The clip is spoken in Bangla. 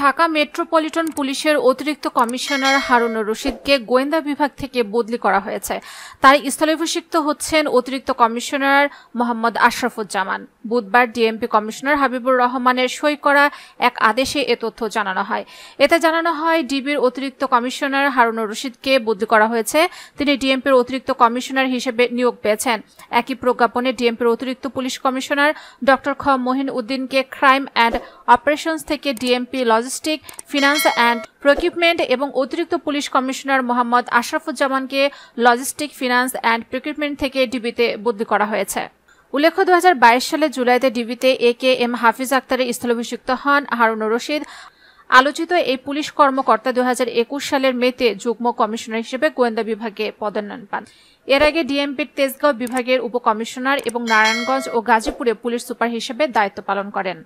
ঢাকা মেট্রোপলিটন পুলিশের অতিরিক্ত কমিশনার হারুনুর রশিদকে গোয়েন্দা বিভাগ থেকে বদলি করা হয়েছে। তার স্থলাভিষিক্ত হচ্ছেন অতিরিক্ত কমিশনার মোহাম্মদ আশরাফুজ্জামান। বুধবার ডিএমপি কমিশনার হাবিবুর রহমানের সই করা এক আদেশে এ তথ্য জানানো হয়। এতে জানানো হয়, ডিবির অতিরিক্ত কমিশনার হারুনুর রশিদকে বদলি করা হয়েছে। তিনি ডিএমপির অতিরিক্ত কমিশনার হিসেবে নিয়োগ পেয়েছেন। একই প্রজ্ঞাপনে ডিএমপির অতিরিক্ত পুলিশ কমিশনার ডক্টর খ মহিন উদ্দিনকে ক্রাইম অ্যান্ড অপারেশনস থেকে DMP logistic, finance and procurement এবং অতিরিক্ত পুলিশ কমিশনার মোহাম্মদ আশরাফুজ্জামানকে লজিস্টিক, ফিনান্স অ্যান্ড প্রকিউপমেন্ট থেকে ডিবিতে বদলি করা হয়েছে। উল্লেখ্য, 2022 সালের জুলাইতে ডিবিতে একেএম হাফিজ আক্তারের স্থলাভিষিক্ত হন হারুনুর রশিদ। আলোচিত এই পুলিশ কর্মকর্তা 2021 সালের মেতে যুগ্ম কমিশনার হিসেবে গোয়েন্দা বিভাগে পদোন্নয়ন পান। এর আগে ডিএমপির তেজগাঁও বিভাগের উপকমিশনার এবং নারায়ণগঞ্জ ও গাজীপুরে পুলিশ সুপার হিসেবে দায়িত্ব পালন করেন।